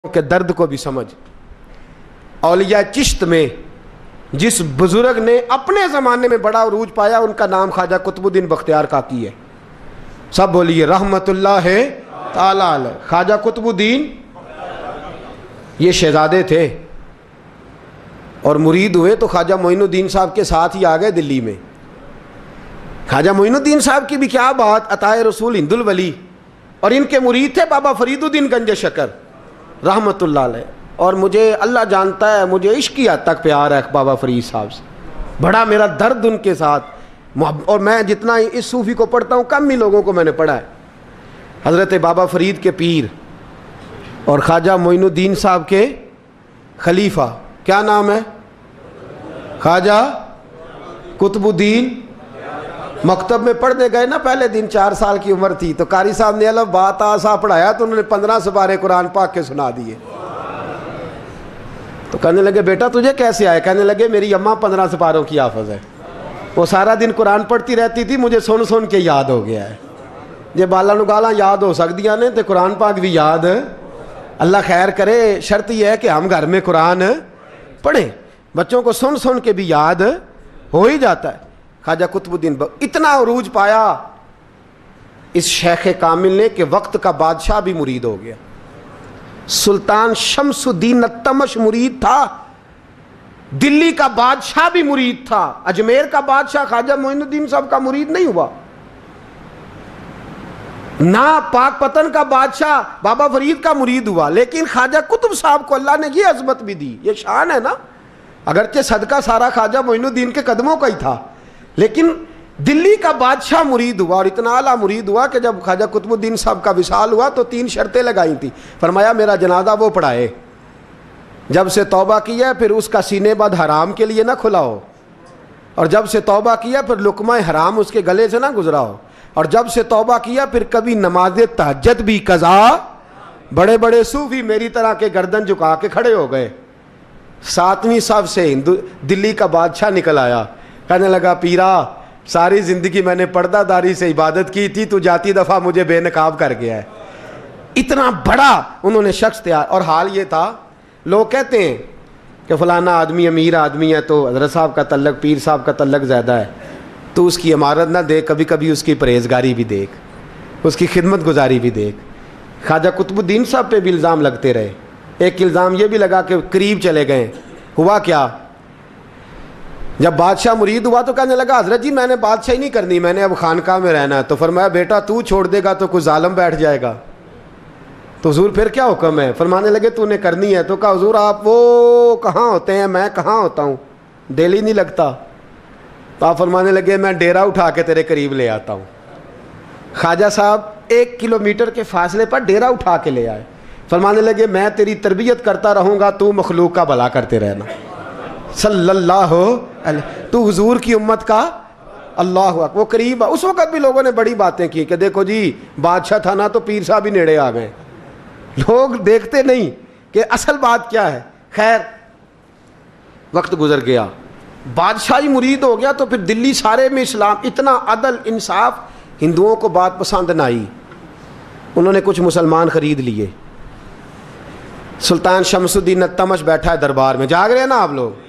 کے درد کو بھی سمجھ. اولیاء چشت میں جس بزرگ نے اپنے زمانے میں بڑا عروج پایا ان کا نام خواجہ قطب الدین بختیار کاکی ہے. سب بولیے رحمت اللہ تعالی علیہ. خواجہ قطب الدین یہ شہزادے تھے اور مرید ہوئے تو خواجہ معین الدین صاحب کے ساتھ ہی آ گئے دلی میں. خواجہ معین الدین صاحب کی بھی کیا بات، عطائے رسول ہند الولی، اور ان کے مرید تھے بابا فرید الدین گنج شکر رحمت اللہ علیہ. اور مجھے اللہ جانتا ہے مجھے عشق کی حد تک پیار ہے بابا فرید صاحب سے، بڑا میرا درد ان کے ساتھ. اور میں جتنا اس صوفی کو پڑھتا ہوں کم ہی لوگوں کو میں نے پڑھا ہے. حضرت بابا فرید کے پیر اور خواجہ معین الدین صاحب کے خلیفہ کیا نام ہے؟ خواجہ قطب الدین. مکتب میں پڑھنے گئے نا پہلے دن، 4 سال کی عمر تھی، تو قاری صاحب نے الف با تا سا پڑھایا تو انہوں نے 15 سپارے قرآن پاک کے سنا دیے. تو کہنے لگے بیٹا تجھے کیسے آئے؟ کہنے لگے میری اماں 15 سپاروں کی حافظ ہے، وہ سارا دن قرآن پڑھتی رہتی تھی، مجھے سن سن کے یاد ہو گیا ہے. یہ بالا نگالاں یاد ہو سکدیاں نے تو قرآن پاک بھی یاد. اللہ خیر کرے، شرط یہ ہے کہ ہم گھر میں قرآن پڑھیں، بچوں کو سن سن کے بھی یاد ہو ہی جاتا ہے. خواجہ قطب الدین اتنا عروج پایا اس شیخ کامل نے کہ وقت کا بادشاہ بھی مرید ہو گیا. سلطان شمس الدین التمش مرید تھا، دلی کا بادشاہ بھی مرید تھا. اجمیر کا بادشاہ خواجہ معین الدین صاحب کا مرید نہیں ہوا، نہ پاک پتن کا بادشاہ بابا فرید کا مرید ہوا. لیکن خواجہ قطب صاحب کو اللہ نے یہ عظمت بھی دی، یہ شان ہے نا. اگرچہ صدقہ سارا خواجہ معین الدین کے قدموں کا ہی تھا، لیکن دلی کا بادشاہ مرید ہوا، اور اتنا اعلیٰ مرید ہوا کہ جب خواجہ قطب الدین صاحب کا وصال ہوا تو 3 شرطیں لگائی تھیں. فرمایا میرا جنازہ وہ پڑھائے، جب سے توبہ کیا پھر اس کا سینے بد حرام کے لیے نہ کھلا ہو، اور جب سے توبہ کیا پھر لقمہ حرام اس کے گلے سے نہ گزرا ہو، اور جب سے توبہ کیا پھر کبھی نماز تہجد بھی قضا. بڑے بڑے صوفی میری طرح کے گردن جھکا کے کھڑے ہو گئے. 7ویں صف سے دلی کا بادشاہ نکل آیا، کہنے لگا پیرا ساری زندگی میں نے پردہ داری سے عبادت کی تھی، تو جاتی دفعہ مجھے بے نقاب کر گیا ہے. اتنا بڑا انہوں نے شخص تیار. اور حال یہ تھا، لوگ کہتے ہیں کہ فلانا آدمی امیر آدمی ہے تو حضرت صاحب کا تعلق پیر صاحب کا تعلق زیادہ ہے، تو اس کی عمارت نہ دیکھ، کبھی کبھی اس کی پرہیزگاری بھی دیکھ، اس کی خدمت گزاری بھی دیکھ. خواجہ قطب الدین صاحب پہ بھی الزام لگتے رہے. ایک الزام یہ بھی لگا کہ قریب چلے گئے. ہوا کیا، جب بادشاہ مرید ہوا تو کہنے لگا حضرت جی میں نے بادشاہی نہیں کرنی، میں نے اب خانقاہ میں رہنا ہے. تو فرمایا بیٹا تو چھوڑ دے گا تو کوئی ظالم بیٹھ جائے گا. تو حضور پھر کیا حکم ہے؟ فرمانے لگے تو نے کرنی ہے. تو کہا حضور آپ وہ کہاں ہوتے ہیں، میں کہاں ہوتا ہوں، دل ہی نہیں لگتا. تو آپ فرمانے لگے میں ڈیرا اٹھا کے تیرے قریب لے آتا ہوں. خواجہ صاحب 1 کلومیٹر کے فاصلے پر ڈیرا اٹھا کے لے آئے. فرمانے لگے میں تیری تربیت کرتا رہوں گا، تو مخلوق کا بھلا کرتے رہنا. صلی اللہ علیہ، تو حضور کی امت کا اللہ اکبر. وہ قریب، اس وقت بھی لوگوں نے بڑی باتیں کی کہ دیکھو جی بادشاہ تھا نا تو پیر صاحب ہی نیڑے آ گئے. لوگ دیکھتے نہیں کہ اصل بات کیا ہے. خیر وقت گزر گیا، بادشاہی مرید ہو گیا، تو پھر دلی سارے میں اسلام، اتنا عدل انصاف، ہندوؤں کو بات پسند نہ آئی. انہوں نے کچھ مسلمان خرید لیے. سلطان شمس الدین التمش بیٹھا ہے دربار میں، جاگ رہے ہیں نا آپ لوگ،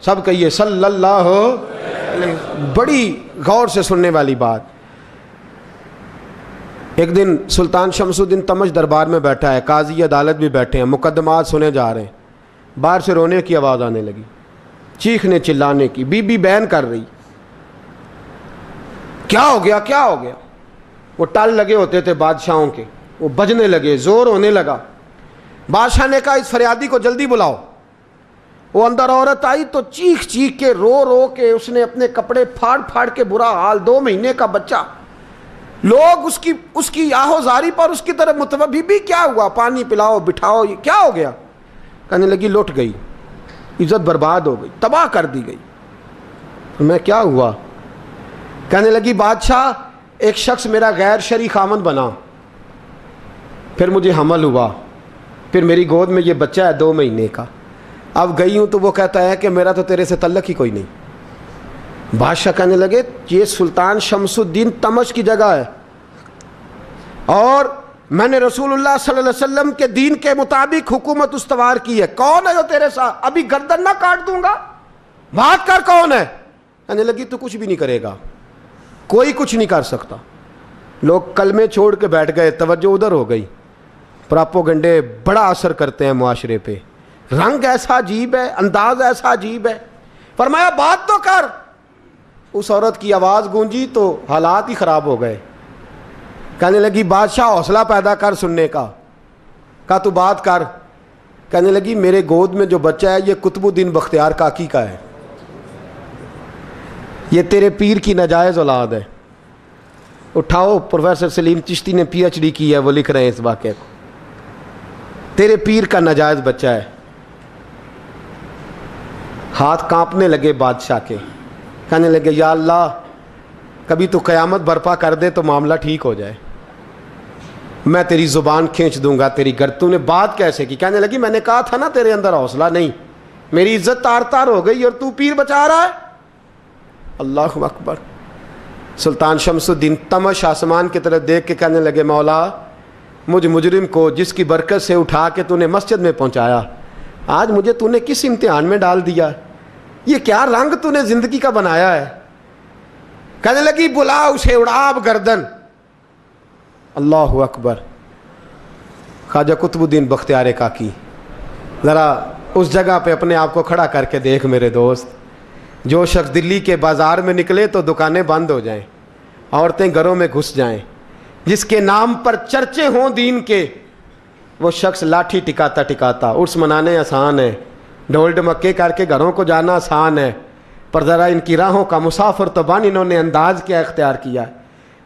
سب کہیے صلی اللہ علیہ. بڑی غور سے سننے والی بات. ایک دن سلطان شمس الدین تمش دربار میں بیٹھا ہے، قاضی عدالت بھی بیٹھے ہیں، مقدمات سنے جا رہے ہیں. باہر سے رونے کی آواز آنے لگی، چیخنے چلانے کی. بی بی بیان کر رہی، کیا ہو گیا کیا ہو گیا. وہ ٹال لگے ہوتے تھے بادشاہوں کے، وہ بجنے لگے، زور ہونے لگا. بادشاہ نے کہا اس فریادی کو جلدی بلاؤ. وہ اندر عورت آئی تو چیخ چیخ کے رو رو کے اس نے اپنے کپڑے پھاڑ پھاڑ کے، برا حال، 2 مہینے کا بچہ. لوگ اس کی آہو زاری پر اس کی طرف متوجہ. بی بی کیا ہوا، پانی پلاؤ بٹھاؤ، یہ کیا ہو گیا. کہنے لگی لٹ گئی، عزت برباد ہو گئی، تباہ کر دی گئی. میں کیا ہوا؟ کہنے لگی بادشاہ ایک شخص میرا غیر شرعی خامند بنا، پھر مجھے حمل ہوا، پھر میری گود میں یہ بچہ ہے 2 مہینے کا. اب گئی ہوں تو وہ کہتا ہے کہ میرا تو تیرے سے تعلق ہی کوئی نہیں. بادشاہ کہنے لگے یہ سلطان شمس الدین تمش کی جگہ ہے، اور میں نے رسول اللہ صلی اللہ علیہ وسلم کے دین کے مطابق حکومت استوار کی ہے، کون ہے جو تیرے ساتھ؟ ابھی گردن نہ کاٹ دوں گا، بات کر کون ہے؟ کہنے لگی تو کچھ بھی نہیں کرے گا، کوئی کچھ نہیں کر سکتا۔ لوگ کلمے چھوڑ کے بیٹھ گئے، توجہ ادھر ہو گئی۔ پراپوگنڈے بڑا اثر کرتے ہیں معاشرے پہ، رنگ ایسا عجیب ہے، انداز ایسا عجیب ہے۔ فرمایا بات تو کر۔ اس عورت کی آواز گونجی تو حالات ہی خراب ہو گئے۔ کہنے لگی بادشاہ حوصلہ پیدا کر سننے کا۔ کہا تو بات کر۔ کہنے لگی میرے گود میں جو بچہ ہے یہ قطب الدین بختیار کاکی کا ہے، یہ تیرے پیر کی ناجائز اولاد ہے۔ اٹھاؤ، پروفیسر سلیم چشتی نے پی ایچ ڈی کی ہے، وہ لکھ رہے ہیں اس واقعے کو، تیرے پیر کا ناجائز بچہ ہے۔ ہاتھ کانپنے لگے بادشاہ کے، کہنے لگے یا اللہ کبھی تو قیامت برپا کر دے تو معاملہ ٹھیک ہو جائے، میں تیری زبان کھینچ دوں گا تیری گردن۔ تو نے بات کیسے کی؟ کہنے لگی میں نے کہا تھا نا تیرے اندر حوصلہ نہیں، میری عزت تار تار ہو گئی اور تو پیر بچا رہا ہے۔ اللہ اکبر۔ سلطان شمس الدین تمش آسمان کی طرف دیکھ کے کہنے لگے مولا مجھ مجرم کو جس کی برکت سے اٹھا کے تو نے مسجد میں پہنچایا، آج مجھے تو نے کس امتحان میں ڈال دیا؟ یہ کیا رنگ تو نے زندگی کا بنایا ہے؟ کہنے لگی بلا اسے، اڑا اب گردن۔ اللہ اکبر۔ خواجہ قطب الدین بختیار کاکی، ذرا اس جگہ پہ اپنے آپ کو کھڑا کر کے دیکھ میرے دوست۔ جو شخص دلی کے بازار میں نکلے تو دکانیں بند ہو جائیں، عورتیں گھروں میں گھس جائیں، جس کے نام پر چرچے ہوں دین کے، وہ شخص لاٹھی ٹکاتا ٹکاتا، عرس منانے آسان ہے، ڈھول ڈمکے کر کے گھروں کو جانا آسان ہے، پر ذرا ان کی راہوں کا مسافر تو بن انہوں نے انداز کیا اختیار کیا ہے۔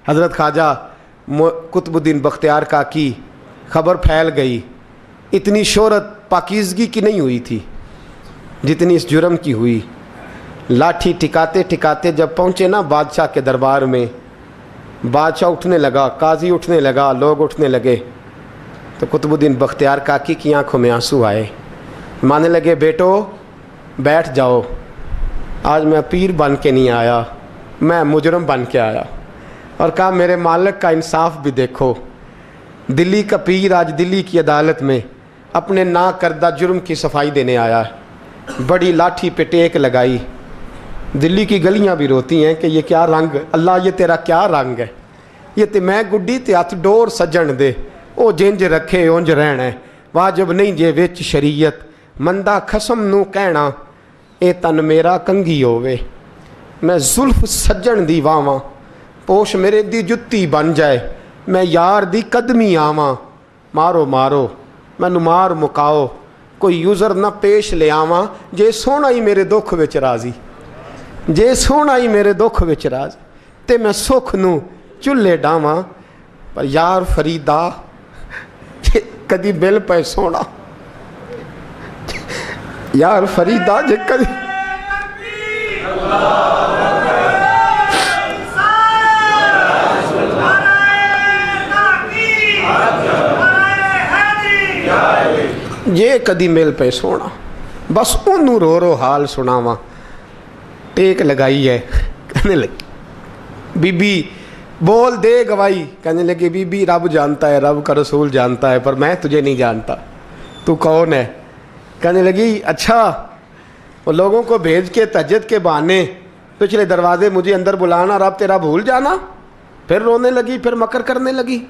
حضرت خواجہ قطب الدین بختیار کاکی، خبر پھیل گئی، اتنی شہرت پاکیزگی کی نہیں ہوئی تھی جتنی اس جرم کی ہوئی۔ لاٹھی ٹکاتے ٹکاتے جب پہنچے نا بادشاہ کے دربار میں، بادشاہ اٹھنے لگا، قاضی اٹھنے لگا، لوگ اٹھنے لگے، تو قطب الدین بختیار کاکی کی آنکھوں میں آنسو آئے، مانے لگے بیٹو بیٹھ جاؤ، آج میں پیر بن کے نہیں آیا، میں مجرم بن کے آیا۔ اور کہا میرے مالک کا انصاف بھی دیکھو، دلی کا پیر آج دلی کی عدالت میں اپنے نا کردہ جرم کی صفائی دینے آیا ہے۔ بڑی لاٹھی پہ ٹیک لگائی، دلی کی گلیاں بھی روتی ہیں کہ یہ کیا رنگ، اللہ یہ تیرا کیا رنگ ہے، یہ تے میں گڈی تے ہاتھ ڈور سجن دے، او جنج رکھے اونج رہنا ہے، واجب نہیں جے وچ شریعت، مندہ خسم نو کہنا اے تن میرا کنگھی ہووے، میں زلف سجن دی واواں، پوش میرے دی جتی بن جائے، میں یار دی قدمی آواں، مارو مارو مینوں مار مکاؤ، کوئی یوزر نہ پیش لے آواں، جے سونا ہی میرے دکھ وچ راضی، جے سونا ہی میرے دکھ وچ راضی، تے میں سکھ نو چلے ڈاواں، پر یار فریدا جے کدی مل پے سونا، یار فریدا جے کدی یہ کدی مل پہ سونا، بس انہوں رو رو حال سناواں۔ ٹیک لگائی ہے، کہنے لگی بی بی بول دے گواہی، کہنے لگی بی بی رب جانتا ہے، رب کا رسول جانتا ہے، پر میں تجھے نہیں جانتا، تو کون ہے؟ کہنے لگی اچھا وہ لوگوں کو بھیج کے تہجد کے بہانے پچھلے دروازے مجھے اندر بلانا، رب تیرا بھول جانا۔ پھر رونے لگی، پھر مکر کرنے لگی۔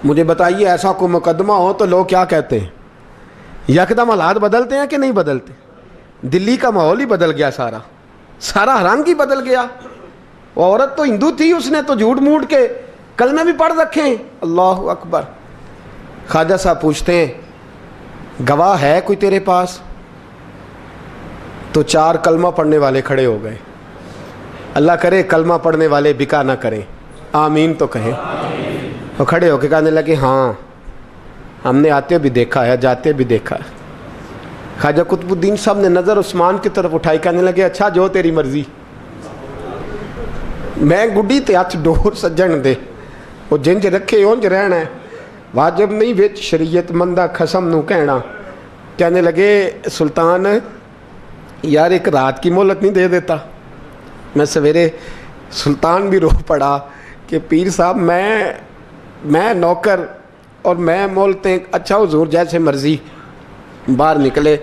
مجھے بتائیے ایسا کوئی مقدمہ ہو تو لوگ کیا کہتے ہیں؟ یکدم حالات بدلتے ہیں کہ نہیں بدلتے؟ دلی کا ماحول ہی بدل گیا، سارا رنگ ہی بدل گیا۔ وہ عورت تو ہندو تھی، اس نے تو جھوٹ موٹ کے کلمے بھی پڑھ رکھے ہیں۔ اللہ اکبر۔ خواجہ صاحب پوچھتے ہیں گواہ ہے کوئی تیرے پاس؟ تو 4 کلمہ پڑھنے والے کھڑے ہو گئے۔ اللہ کرے کلمہ پڑھنے والے بکا نہ کریں، آمین تو کہیں۔ وہ کھڑے ہو کے کہنے لگے ہاں ہم نے آتے بھی دیکھا ہے، جاتے بھی دیکھا ہے۔ خواجہ قطب الدین صاحب نے نظر عثمان کی طرف اٹھائی، کہنے لگے اچھا جو تیری مرضی، میں گڈی تے ہاتھ ڈور سجن دے، وہ جنج رکھے اونج رہنا ہے، واجب نہیں وچ شریعت، مندہ خسم نو کہنا۔ کہنے لگے سلطان یار ایک رات کی مہلت نہیں دے دیتا؟ میں سویرے، سلطان بھی رو پڑا کہ پیر صاحب میں میں نوکر اور میں بولتے ہیں اچھا حضور جیسے مرضی. باہر نکلے,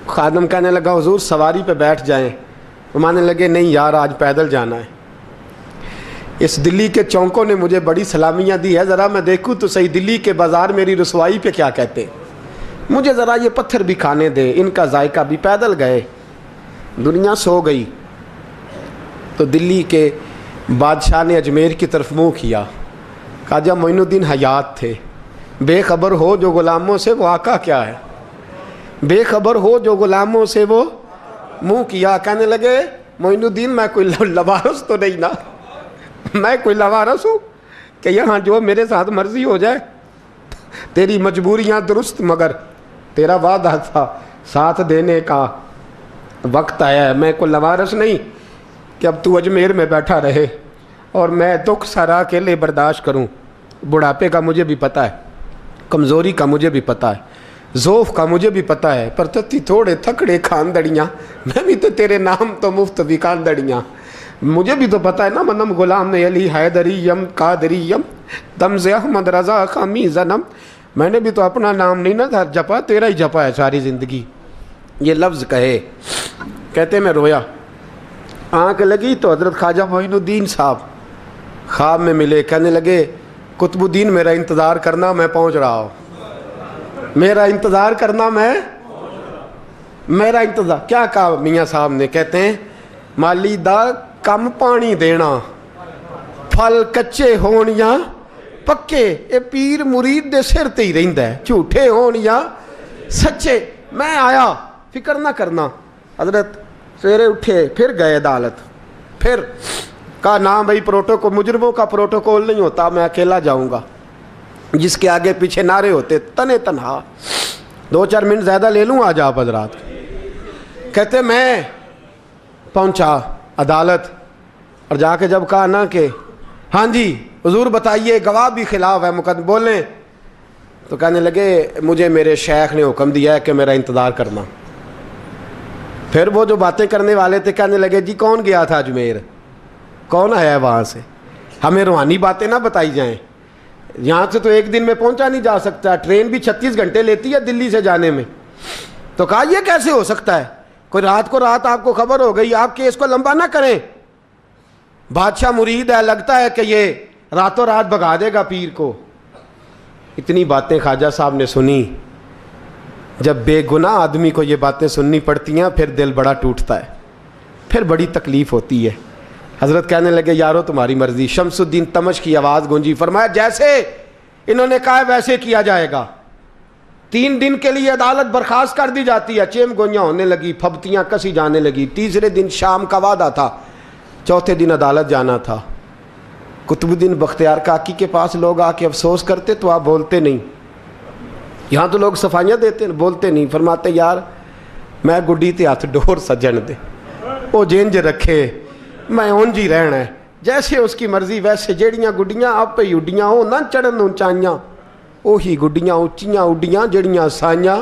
خادم کہنے لگا حضور سواری پہ بیٹھ جائیں. وہ ماننے لگے نہیں یار آج پیدل جانا ہے. اس دلی کے چونکوں نے مجھے بڑی سلامیاں دی ہے, ذرا میں دیکھوں تو صحیح دلی کے بازار میری رسوائی پہ کیا کہتے ہیں. مجھے ذرا یہ پتھر بھی کھانے دے, ان کا ذائقہ بھی. پیدل گئے, دنیا سو گئی تو دلی کے بادشاہ نے اجمیر کی طرف منہ کیا. خواجہ معین الدین حیات تھے. بے خبر ہو جو غلاموں سے وہ آقا کیا ہے, بے خبر ہو جو غلاموں سے وہ منہ کیا. کہنے لگے معین الدین میں کوئی لوارس تو نہیں نا, میں کوئی لوارس ہوں کہ یہاں جو میرے ساتھ مرضی ہو جائے. تیری مجبوریاں درست مگر تیرا وعدہ تھا ساتھ دینے کا, وقت آیا ہے. میں کوئی لوارس نہیں کہ اب تو اجمیر میں بیٹھا رہے اور میں دکھ سارا اکیلے برداشت کروں. بڑھاپے کا مجھے بھی پتہ ہے, کمزوری کا مجھے بھی پتہ ہے, ذوف کا مجھے بھی پتہ ہے, پر تتی تھوڑے تھکڑے خاندڑیاں, میں بھی تو تیرے نام تو مفت بھی خاندڑیاں. مجھے بھی تو پتہ ہے نا منم غلام نے علی حیدریم قادریم تمز احمد رضا خامی زنم. میں نے بھی تو اپنا نام نہیں نا جپا, تیرا ہی جپا ہے ساری زندگی. یہ لفظ کہے, کہتے میں رویا. آنکھ لگی تو حضرت خواجہ معین الدین صاحب خواب میں ملے. کہنے لگے قطب الدین میرا انتظار کرنا, میں پہنچ رہا ہوں. میرا انتظار کرنا, میرا انتظار. کیا کہا میاں صاحب نے؟ کہتے ہیں مالی دا کم پانی دینا, پھل کچے ہون یا پکے, اے پیر مرید دے سر تے ہی رہندا ہے, جھوٹے ہون یا سچے. میں آیا, فکر نہ کرنا. حضرت سویرے اٹھے, پھر گئے عدالت. پھر کہا نام بھائی پروٹوکول, مجرموں کا پروٹوکول نہیں ہوتا, میں اکیلا جاؤں گا. جس کے آگے پیچھے نعرے ہوتے تنے تنہا. 2-4 منٹ زیادہ لے لوں آج آپ حضرات. کہتے میں پہنچا عدالت اور جا کے جب کہا نا کہ ہاں جی حضور بتائیے, گواہ بھی خلاف ہے, مقدم بولیں, تو کہنے لگے مجھے میرے شیخ نے حکم دیا ہے کہ میرا انتظار کرنا. پھر وہ جو باتیں کرنے والے تھے کہنے لگے جی کون گیا تھا اجمیر, کون آیا ہے وہاں سے, ہمیں روحانی باتیں نہ بتائی جائیں. یہاں سے تو ایک دن میں پہنچا نہیں جا سکتا, ٹرین بھی 36 گھنٹے لیتی ہے دلی سے جانے میں. تو کہا یہ کیسے ہو سکتا ہے, کوئی رات کو رات آپ کو خبر ہو گئی, آپ کیس کو لمبا نہ کریں. بادشاہ مرید ہے, لگتا ہے کہ یہ راتوں رات بھگا دے گا پیر کو. اتنی باتیں خواجہ صاحب نے سنی. جب بے گناہ آدمی کو یہ باتیں سننی پڑتی ہیں پھر دل بڑا ٹوٹتا ہے, پھر بڑی تکلیف ہوتی ہے. حضرت کہنے لگے یارو تمہاری مرضی. شمس الدین تمش کی آواز گونجی. فرمایا جیسے انہوں نے کہا ویسے کیا جائے گا. 3 دن کے لیے عدالت برخاست کر دی جاتی ہے. چیم گوئیاں ہونے لگی, پھبتیاں کسی جانے لگی. تیسرے دن شام کا وعدہ تھا, چوتھے دن عدالت جانا تھا. قطب الدین بختیار کاکی کے پاس لوگ آ کے افسوس کرتے تو آپ بولتے نہیں. یہاں تو لوگ صفائیاں دیتے ہیں, بولتے نہیں. فرماتے یار میں گڈی تے ہاتھ ڈور سجن دے, وہ جینج رکھے, میں اونج ہی رہنا ہے, جیسے اس کی مرضی ویسے. جیڑیاں گڈیاں آپ پہ اڈیاں ہو نہ چڑھن اونچائیاں, وہی گڈیاں اونچیاں اڈیاں جڑیاں سائیاں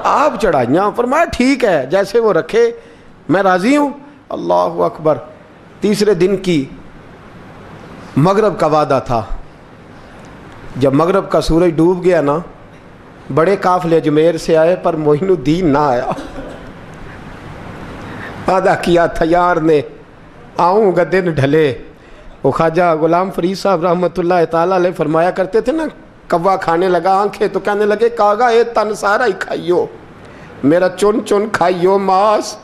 آپ چڑھائیاں. فرمایا ٹھیک ہے جیسے وہ رکھے, میں راضی ہوں. اللہ اکبر. تیسرے دن کی مغرب کا وعدہ تھا. جب مغرب کا سورج ڈوب گیا نا, بڑے قافلے اجمیر سے آئے پر معین الدین نہ آیا. وعدہ کیا تھا یار نے, آؤں گا دن ڈھلے. وہ خواجہ غلام فرید صاحب رحمۃ اللہ تعالیٰ علیہ فرمایا کرتے تھے نا, کوا کھانے لگا آنکھیں تو کہنے لگے کاغا اے تن سارا ہی کھائیو, میرا چن چن کھائیو ماس,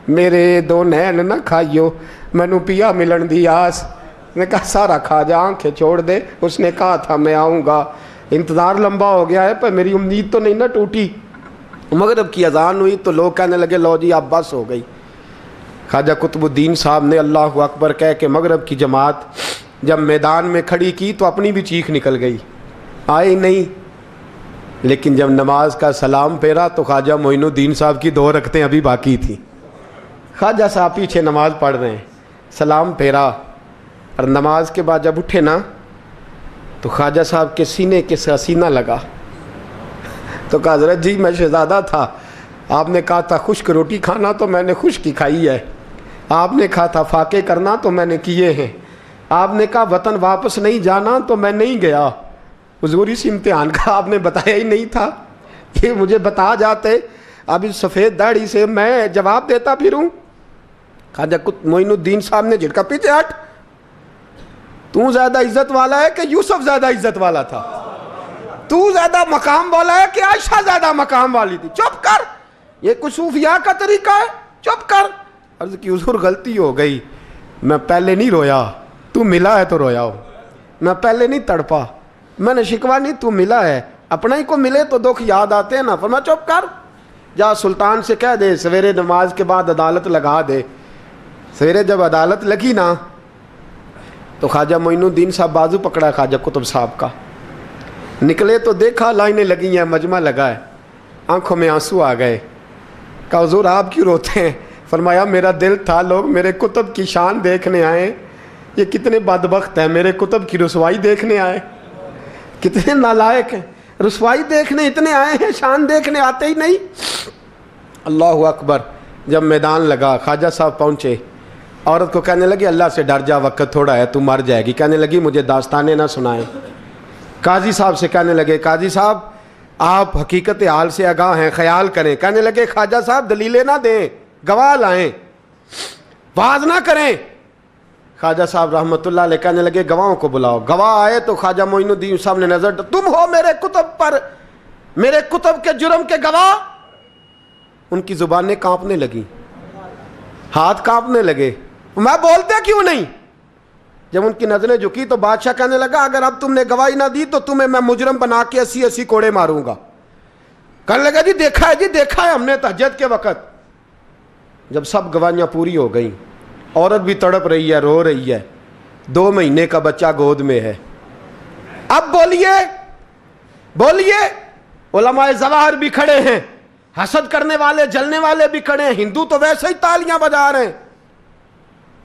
میرے 2 نین نہ کھائیو, مینو پیا ملن دی آس. نے کہا سارا کھا جا, آنکھیں چھوڑ دے. اس نے کہا تھا میں آؤں گا, انتظار لمبا ہو گیا ہے پر میری امید تو نہیں نہ ٹوٹی. مغرب کی اذان ہوئی تو لوگ کہنے لگے لو جی اب بس ہو گئی. خواجہ قطب الدین صاحب نے اللہ اکبر کہہ کے مغرب کی جماعت جب میدان میں کھڑی کی تو اپنی بھی چیخ نکل گئی, آئی نہیں. لیکن جب نماز کا سلام پھیرا تو خواجہ معین الدین صاحب کی 2 رکعتیں ابھی باقی تھیں. خواجہ صاحب پیچھے نماز پڑھ رہے ہیں, سلام پھیرا اور نماز کے بعد جب اٹھے نا تو خواجہ صاحب کے سینے کے سینہ لگا. تو کہا حضرت جی میں شہزادہ تھا, آپ نے کہا تھا خشک روٹی کھانا تو میں نے خشک کی کھائی ہے, آپ نے کہا تھا فاقے کرنا تو میں نے کیے ہیں, آپ نے کہا وطن واپس نہیں جانا تو میں نہیں گیا. حضور اس امتحان کا آپ نے بتایا ہی نہیں تھا, یہ مجھے بتا جاتے اب اس سفید داڑھی سے میں جواب دیتا پھروں. خواجہ معین الدین صاحب نے جھٹکا, پیچھے ہٹ, تو زیادہ عزت والا ہے کہ یوسف زیادہ عزت والا تھا؟ تو زیادہ مقام والا ہے کہ عائشہ زیادہ مقام والی تھی؟ چپ کر, یہ کچھ صوفیاء کا طریقہ ہے, چپ کر. عرض کی حضور غلطی ہو گئی, میں پہلے نہیں رویا, تو ملا ہے تو رویا ہو. میں پہلے نہیں تڑپا, میں نے شکوا نہیں, تو ملا ہے. اپنا ہی کو ملے تو دکھ یاد آتے ہیں نا. فرمایا چپ کر, جا سلطان سے کہہ دے سویرے نماز کے بعد عدالت لگا دے. سویرے جب عدالت لگی نا تو خواجہ معین الدین صاحب بازو پکڑا خواجہ قطب صاحب کا, نکلے تو دیکھا لائنیں لگی ہیں, مجمع لگا ہے, آنکھوں میں آنسو آ گئے. کہا حضور آپ کیوں روتے ہیں؟ فرمایا میرا دل تھا لوگ میرے کتب کی شان دیکھنے آئے, یہ کتنے بدبخت ہیں, میرے کتب کی رسوائی دیکھنے آئے. کتنے نالائق ہیں, رسوائی دیکھنے اتنے آئے ہیں, شان دیکھنے آتے ہی نہیں. اللہ اکبر. جب میدان لگا خواجہ صاحب پہنچے, عورت کو کہنے لگی اللہ سے ڈر جا, وقت تھوڑا ہے, تو مر جائے گی. کہنے لگی مجھے داستانیں نہ سنائیں. قاضی صاحب سے کہنے لگے قاضی صاحب آپ حقیقت حال سے آگاہ ہیں, خیال کریں. کہنے لگے خواجہ صاحب دلیلیں نہ دیں, گواہ لائیں, واز نہ کریں. خواجہ صاحب رحمۃ اللہ علیہ کہنے لگے گواہوں کو بلاؤ. گواہ آئے تو خواجہ معین الدین صاحب نے نظر, تم ہو میرے کتب پر, میرے کتب کے جرم کے گواہ. ان کی زبانیں کانپنے لگیں, ہاتھ کانپنے لگے. میں بولتے کیوں نہیں؟ جب ان کی نظریں جھکی تو بادشاہ کہنے لگا اگر اب تم نے گواہی نہ دی تو تمہیں میں مجرم بنا کے 80 کوڑے ماروں گا. کہنے لگا جی دیکھا ہے, جی دیکھا ہے ہم نے تہجد کے وقت. جب سب گواہیاں پوری ہو گئیں, عورت بھی تڑپ رہی ہے, رو رہی ہے, 2 مہینے کا بچہ گود میں ہے. اب بولیے بولیے, علماء ظواہر بھی کھڑے ہیں, حسد کرنے والے جلنے والے بھی کھڑے ہیں, ہندو تو ویسے ہی تالیاں بجا رہے ہیں.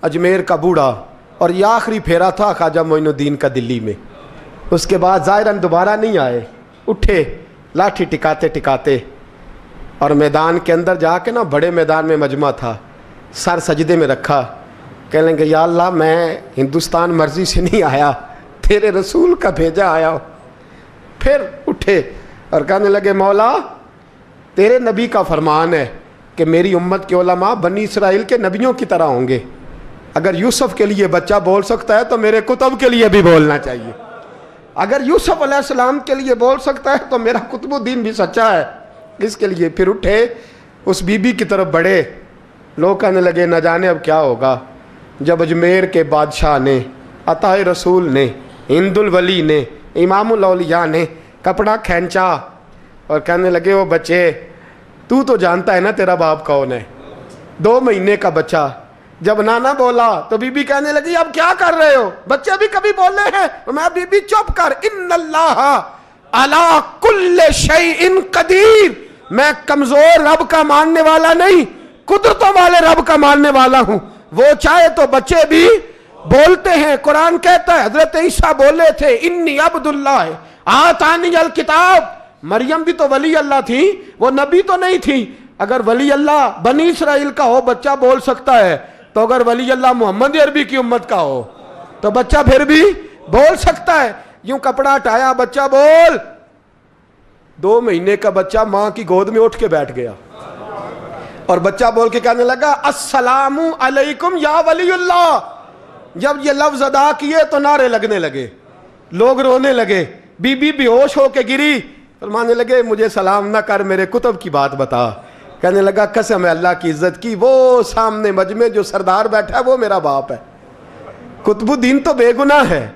اجمیر کا بوڑھا, اور یہ آخری پھیرا تھا خواجہ معین الدین کا دلی میں. اس کے بعد ظاہراً دوبارہ نہیں آئے. اٹھے لاٹھی ٹکاتے ٹکاتے اور میدان کے اندر جا کے نا, بڑے میدان میں مجمع تھا, سر سجدے میں رکھا. کہنے لگے یا اللہ میں ہندوستان مرضی سے نہیں آیا, تیرے رسول کا بھیجا آیا ہوں. پھر اٹھے اور کہنے لگے مولا تیرے نبی کا فرمان ہے کہ میری امت کے علماء بنی اسرائیل کے نبیوں کی طرح ہوں گے. اگر یوسف کے لیے بچہ بول سکتا ہے تو میرے کتب کے لیے بھی بولنا چاہیے. اگر یوسف علیہ السلام کے لیے بول سکتا ہے تو میرا قطب الدین بھی سچا ہے. اس کے لیے پھر اٹھے, اس بی بی کی طرف بڑھے. لوگ کہنے لگے نہ جانے اب کیا ہوگا. جب اجمیر کے بادشاہ نے, عطا رسول نے, ہند الولی نے, امام الاولیاء نے کپڑا کھینچا اور کہنے لگے وہ بچے تو جانتا ہے نا تیرا باپ کون ہے, 2 مہینے کا بچہ. جب نانا بولا تو بی بی کہنے لگی اب کیا کر رہے ہو, بچے بھی کبھی بولے ہیں؟ میں بی بی چپ کر, ان اللہ علی کل شیء قدیر, میں کمزور رب کا ماننے والا نہیں, قدرتوں والے رب کا ماننے والا ہوں. وہ چاہے تو بچے بھی بولتے ہیں. قرآن کہتا ہے حضرت عیسیٰ بولے تھے انی عبد اللہ آتانی الکتاب. مریم بھی تو ولی اللہ تھی, وہ نبی تو نہیں تھی. اگر ولی اللہ بنی اسرائیل کا ہو بچہ بول سکتا ہے, تو اگر ولی اللہ محمد عربی کی امت کا ہو تو بچہ پھر بھی بول سکتا ہے. یوں کپڑا ہٹایا, بچہ بول. 2 مہینے کا بچہ ماں کی گود میں اٹھ کے بیٹھ گیا اور بچہ بول کے کہنے لگا السلام علیکم یا ولی اللہ. جب یہ لفظ ادا کیے تو نعرے لگنے لگے, لوگ رونے لگے. بی بی بے ہوش ہو کے گری, فرمانے لگے مجھے سلام نہ کر, میرے کتب کی بات بتا. کہنے لگا قسم ہے اللہ کی عزت کی, وہ سامنے مجمع جو سردار بیٹھا ہے وہ میرا باپ ہے. قطب الدین تو بے گناہ ہے,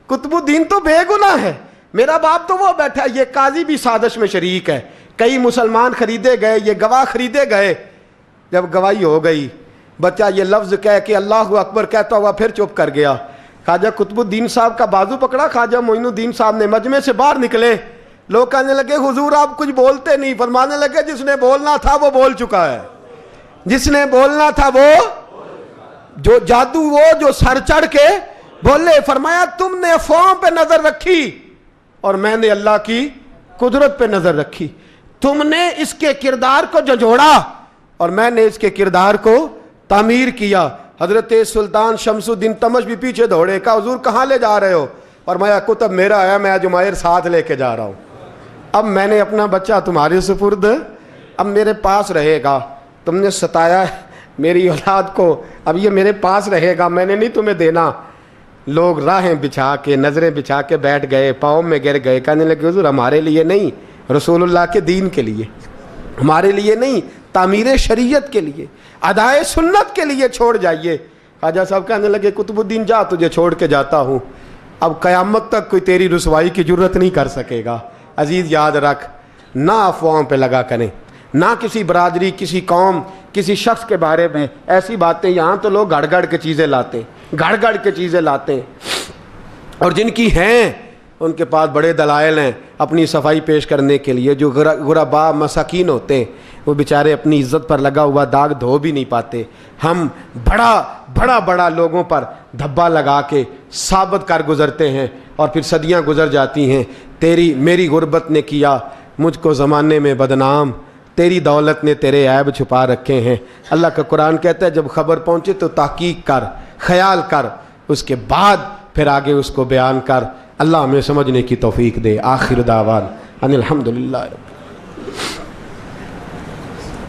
قطب الدین تو بے گناہ ہے, میرا باپ تو وہ بیٹھا ہے. یہ قاضی بھی سازش میں شریک ہے. کئی مسلمان خریدے گئے, یہ گواہ خریدے گئے. جب گواہی ہو گئی, بچہ یہ لفظ کہہ کے اللہ اکبر کہتا ہوا پھر چپ کر گیا. خواجہ قطب الدین صاحب کا بازو پکڑا, خواجہ معین الدین صاحب نے مجمع سے باہر نکلے. لوگ کہنے لگے حضور آپ کچھ بولتے نہیں. فرمانے لگے جس نے بولنا تھا وہ بول چکا ہے, جس نے بولنا تھا وہ جو جادو, وہ جو سر چڑھ کے بولے. فرمایا تم نے افواہوں پہ نظر رکھی اور میں نے اللہ کی قدرت پہ نظر رکھی. تم نے اس کے کردار کو جھنجھوڑا اور میں نے اس کے کردار کو تعمیر کیا. حضرت سلطان شمسالدین تمش بھی پیچھے دوڑے، کہا حضور کہاں لے جا رہے ہو؟ فرمایا کتب میرا ہے، میں جمائر ساتھ لے کے جا رہا ہوں، اب میں نے اپنا بچہ تمہارے سپرد، اب میرے پاس رہے گا، تم نے ستایا ہے میری اولاد کو، اب یہ میرے پاس رہے گا، میں نے نہیں تمہیں دینا۔ لوگ راہیں بچھا کے، نظریں بچھا کے بیٹھ گئے، پاؤں میں گر گئے، کہنے لگے حضور ہمارے لیے نہیں، رسول اللہ کے دین کے لیے، ہمارے لیے نہیں، تعمیر شریعت کے لیے، ادائے سنت کے لیے چھوڑ جائیے۔ خواجہ صاحب کہنے لگے قطب الدین جا، تجھے چھوڑ کے جاتا ہوں، اب قیامت تک کوئی تیری رسوائی کی جرت نہیں کر سکے گا۔ عزیز یاد رکھ، نہ افواہوں پہ لگا کریں، نہ کسی برادری، کسی قوم، کسی شخص کے بارے میں ایسی باتیں، یہاں تو لوگ گڑ گڑ کے چیزیں لاتے ہیں، گڑ گڑ کے چیزیں لاتے ہیں، اور جن کی ہیں ان کے پاس بڑے دلائل ہیں اپنی صفائی پیش کرنے کے لیے۔ جو غربا مساکین ہوتے ہیں وہ بیچارے اپنی عزت پر لگا ہوا داغ دھو بھی نہیں پاتے، ہم بڑا لوگوں پر دھبا لگا کے ثابت کر گزرتے ہیں، اور پھر صدیاں گزر جاتی ہیں۔ میری غربت نے کیا مجھ کو زمانے میں بدنام، تیری دولت نے تیرے عیب چھپا رکھے ہیں۔ اللہ کا قرآن کہتا ہے جب خبر پہنچے تو تحقیق کر، خیال کر، اس کے بعد پھر آگے اس کو بیان کر۔ اللہ ہمیں سمجھنے کی توفیق دے۔ آخر دعوان ان الحمدللہ رب